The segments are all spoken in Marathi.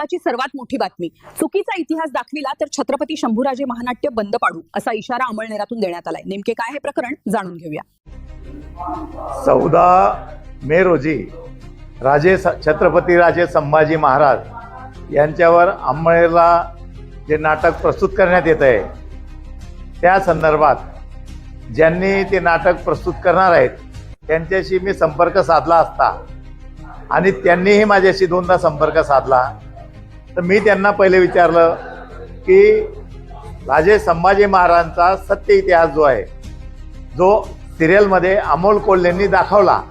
इतिहासाची सर्वात मोठी बातमी. चुकीचा इतिहास दाखविला तर छत्रपती शंभूराजे महानाट्य बंद पाडू असा इशारा अंमळनेरातून देण्यात आलाय. नेमके काय हे प्रकरण जाणून घेऊया. 14 मे रोजी छत्रपती राजे संभाजी महाराज यांच्यावर अंमळनेरला जे नाटक प्रस्तुत करण्यात येत आहे त्या संदर्भात ज्यांनी ते नाटक प्रस्तुत करणार आहेत त्यांच्याशी मी संपर्क साधला असता आणि त्यांनीही माझ्याशी दोनदा संपर्क साधला, तर मी त्यांना पहिले विचारलं की राजे संभाजी महाराजांचा सत्य इतिहास जो आहे, जो सिरियलमध्ये अमोल कोल्हेंनी दाखवला,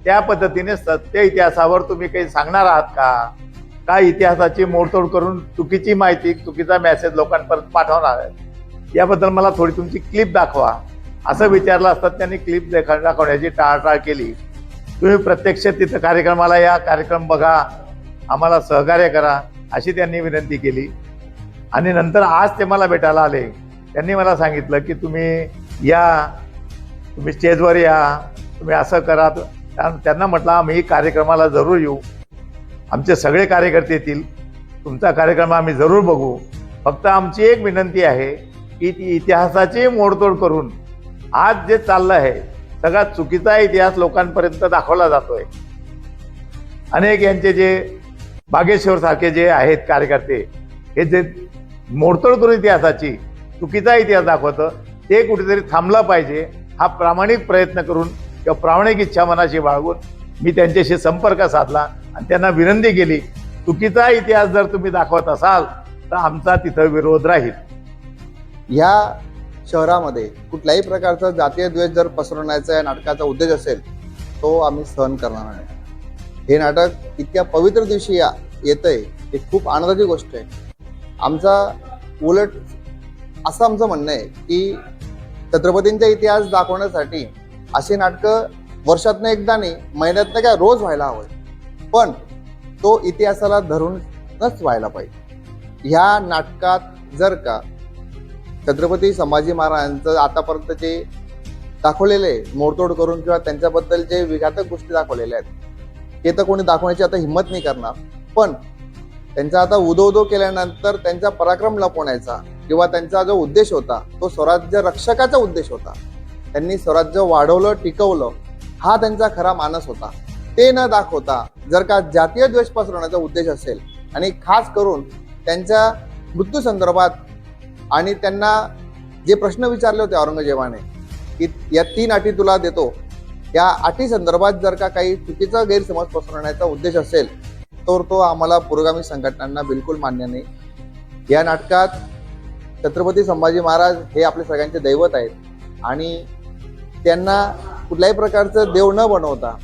त्या पद्धतीने सत्य इतिहासावर तुम्ही काही सांगणार आहात का? काय इतिहासाची मोडतोड करून चुकीची माहिती, चुकीचा मेसेज लोकांपर्यंत पाठवणार आहे? याबद्दल मला थोडी तुमची क्लिप दाखवा असं विचारलं असता त्यांनी क्लिप दाखवण्याची टाळाटाळ केली. तुम्ही प्रत्यक्ष तिथं कार्यक्रमाला या, कार्यक्रम बघा, आम्हाला सहकार्य करा अशी त्यांनी विनंती केली. आणि नंतर आज ते मला भेटायला आले. त्यांनी मला सांगितलं की तुम्ही या, तुम्ही स्टेजवर या, तुम्ही असं करा. त्यांना म्हटलं आम्ही कार्यक्रमाला जरूर येऊ, आमचे सगळे कार्यकर्ते येतील, तुमचा कार्यक्रम आम्ही जरूर बघू. फक्त आमची एक विनंती आहे की ती इतिहासाची मोडतोड करून आज जे चाललं आहे सगळा चुकीचा इतिहास लोकांपर्यंत दाखवला जातोय. अनेक यांचे जे बागेश्वर सारखे जे आहेत कार्यकर्ते, हे जे मोडतोड करून इतिहासाची चुकीचा इतिहास दाखवतं, ते कुठेतरी थांबलं पाहिजे. हा प्रामाणिक प्रयत्न करून किंवा प्रामाणिक इच्छा मनाशी बाळगून मी त्यांच्याशी संपर्क साधला आणि त्यांना विनंती केली, चुकीचा इतिहास जर तुम्ही दाखवत असाल तर आमचा तिथं विरोध राहील. या शहरामध्ये कुठल्याही प्रकारचा जातीय द्वेष जर पसरवण्याचा या नाटकाचा उद्देश असेल तो आम्ही सहन करणार नाही. हे नाटक इतक्या पवित्र दिवशी येतंय, ही खूप आनंदाची गोष्ट आहे. आमचा उलट असं आमचं म्हणणं आहे की छत्रपतींचा इतिहास दाखवण्यासाठी अशी नाटकं वर्षातनं एकदा नाही, महिन्यातनं काय रोज व्हायला हवं, पण तो इतिहासाला धरूनच व्हायला पाहिजे. ह्या नाटकात जर का छत्रपती संभाजी महाराजांचं आतापर्यंत जे दाखवलेले मोडतोड करून किंवा त्यांच्याबद्दल जे विघातक गोष्टी दाखवलेल्या आहेत ते तर कोणी दाखवण्याची आता हिंमत नाही करणार. पण त्यांचा आता उदो केल्यानंतर त्यांचा पराक्रम लपवण्याचा किंवा त्यांचा जो उद्देश होता तो स्वराज्य रक्षकाचा उद्देश होता. त्यांनी स्वराज्य वाढवलं, टिकवलं, हा त्यांचा खरा मानस होता. ते न दाखवता जर का जातीय द्वेष पसरवण्याचा उद्देश असेल आणि खास करून त्यांच्या मृत्यू संदर्भात आणि त्यांना जे प्रश्न विचारले होते औरंगजेबाने की या 3 अटी तुला देतो, या अटी संदर्भात जर का काही चुकीचा गैरसमज पसरवण्याचा उद्देश असेल तर तो आम्हाला पुरोगामी संघटनांना बिलकुल मान्य नाही. या नाटकात छत्रपती संभाजी महाराज हे आपले सगळ्यांचे दैवत आहेत आणि त्यांना कुठल्याही प्रकारचं देव न बनवता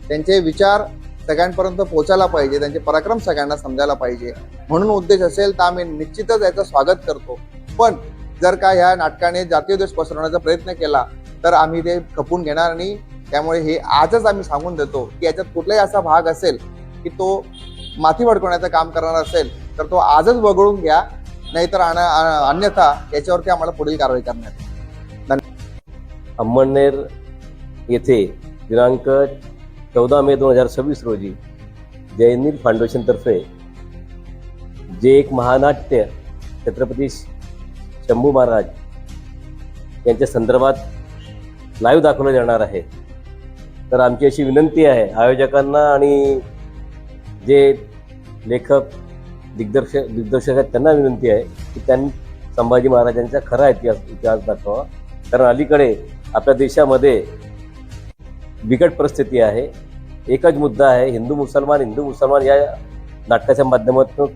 त्यांचे विचार सगळ्यांपर्यंत पोहोचायला पाहिजे, त्यांचे पराक्रम सगळ्यांना समजायला पाहिजे. म्हणून उद्देश असेल तर आम्ही निश्चितच याचं स्वागत करतो. पण जर का ह्या नाटकाने जातीय द्वेष पसरवण्याचा प्रयत्न केला तर आम्ही ते खपून घेणार नाही. त्यामुळे हे आजच आम्ही सांगून देतो की याच्यात कुठलाही असा भाग असेल की तो माथी भडकवण्याचं काम करणार असेल तर तो आजच वगळून घ्या, नाहीतर अन्यथा याच्यावरती आम्हाला पुढील कारवाई करण्यात. अंमळनेर येथे दिनांक 14 मे 2026 रोजी जयनील फाउंडेशनतर्फे जे एक महानाट्य छत्रपती शंभू महाराज यांच्या संदर्भात लाईव्ह दाखवलं जाणार आहे. तर आमची अशी विनंती आहे आयोजकांना आणि जे लेखक दिग्दर्शक आहेत त्यांना विनंती आहे की त्यांनी संभाजी महाराजांचा खरा इतिहास दाखवा. कारण अलीकडे आपल्या देशामध्ये बिकट परिस्थिती आहे. एकच मुद्दा आहे, हिंदू मुसलमान या नाटकाच्या माध्यमातून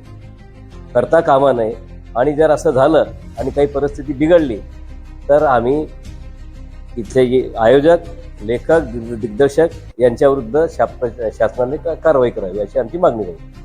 करता कामा नये. आणि जर असं झालं आणि काही परिस्थिती बिघडली तर आम्ही इथले जे आयोजक, लेखक, दिग्दर्शक यांच्याविरुद्ध शासनाने कारवाई करावी अशी आमची मागणी आहे.